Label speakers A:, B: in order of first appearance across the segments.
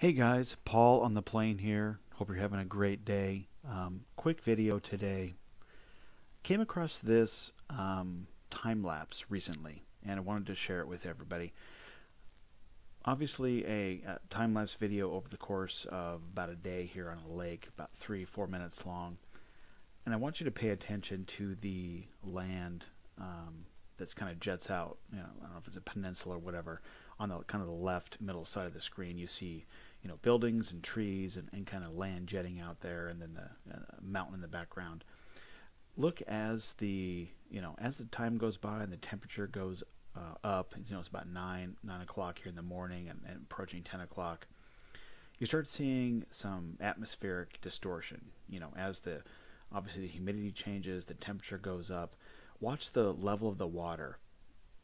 A: Hey guys, Paul on the plane here. Hope you're having a great day. Quick video today. Came across this time lapse recently, and I wanted to share it with everybody. Obviously, a time lapse video over the course of about a day here on a lake, about 3-4 minutes long. And I want you to pay attention to the land that's kind of jets out. I don't know if it's a peninsula or whatever. On the kind of the left middle side of the screen, you see buildings and trees and kind of land jetting out there, and then the mountain in the background. Look as the as the time goes by and the temperature goes up. It's about 9 o'clock here in the morning and approaching 10 o'clock. You start seeing some atmospheric distortion. As obviously the humidity changes, the temperature goes up. Watch the level of the water.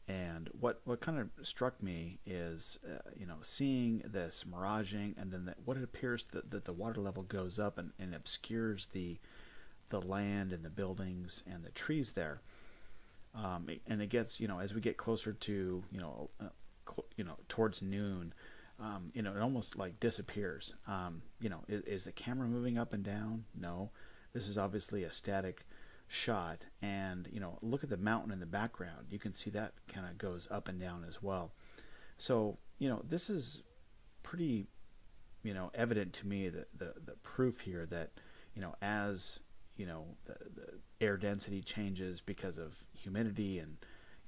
A: And what kind of struck me is, seeing this miraging, and then what it appears that the water level goes up and obscures the land and the buildings and the trees there. And it gets, as we get closer to, towards noon, it almost like disappears. Is the camera moving up and down? No. This is obviously a static shot, and look at the mountain in the background. You can see that kind of goes up and down as well. So this is pretty evident to me, that the proof here that as the air density changes because of humidity and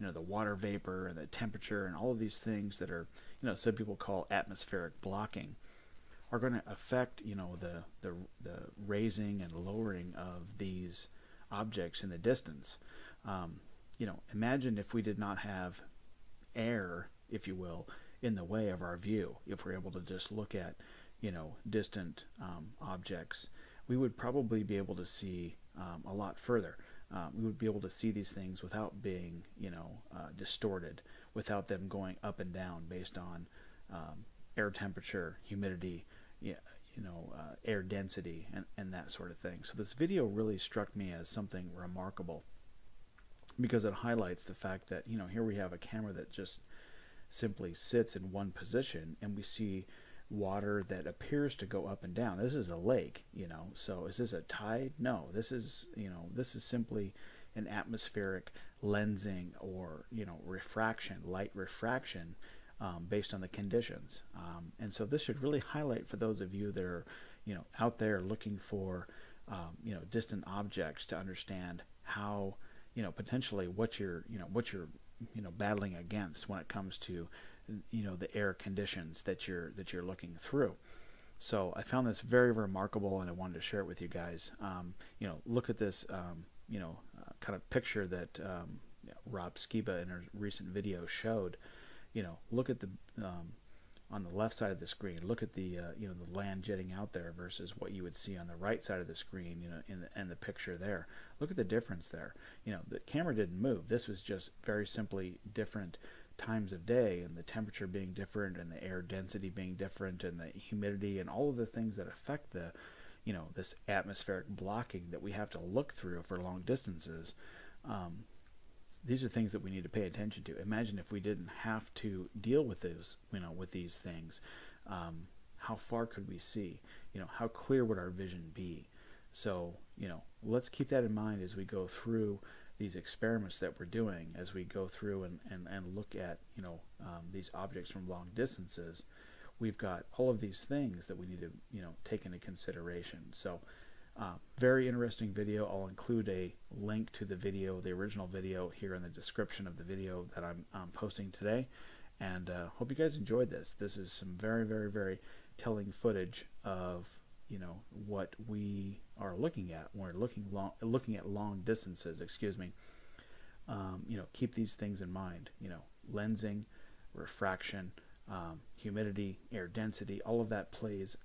A: the water vapor and the temperature and all of these things that are some people call atmospheric blocking, are going to affect the raising and lowering of these objects in the distance. Imagine if we did not have air, if you will, in the way of our view. If we're able to just look at distant objects, we would probably be able to see a lot further. We would be able to see these things without being distorted, without them going up and down based on air temperature, humidity, air density, and that sort of thing. So this video really struck me as something remarkable, because it highlights the fact that here we have a camera that just simply sits in one position, and we see water that appears to go up and down. This is a lake, so is this a tide? No, this is simply an atmospheric lensing, or refraction, light refraction, based on the conditions. And so this should really highlight for those of you that are out there looking for distant objects, to understand how potentially what you're battling against when it comes to the air conditions that you're looking through. So I found this very remarkable, and I wanted to share it with you guys. Look at this kind of picture that Rob Skiba in her recent video showed. Look at the on the left side of the screen. Look at the the land jetting out there versus what you would see on the right side of the screen. In the picture there. Look at the difference there. The camera didn't move. This was just very simply different times of day, and the temperature being different, and the air density being different, and the humidity, and all of the things that affect the this atmospheric blocking that we have to look through for long distances. These are things that we need to pay attention to. Imagine if we didn't have to deal with those, with these things. How far could we see? How clear would our vision be? So, let's keep that in mind as we go through these experiments that we're doing, as we go through and look at, these objects from long distances. We've got all of these things that we need to, take into consideration. So, very interesting video. I'll include a link to the video, the original video, here in the description of the video that I'm posting today. And hope you guys enjoyed this. This is some very telling footage of what we are looking at when we're looking at long distances. Excuse me. Keep these things in mind. Lensing, refraction, humidity, air density, all of that plays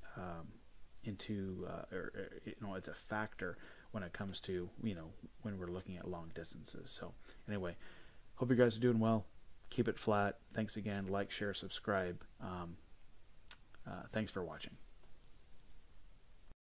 A: into it's a factor when it comes to when we're looking at long distances. So anyway, hope you guys are doing well. Keep it flat. Thanks again. Like, share, subscribe. Thanks for watching.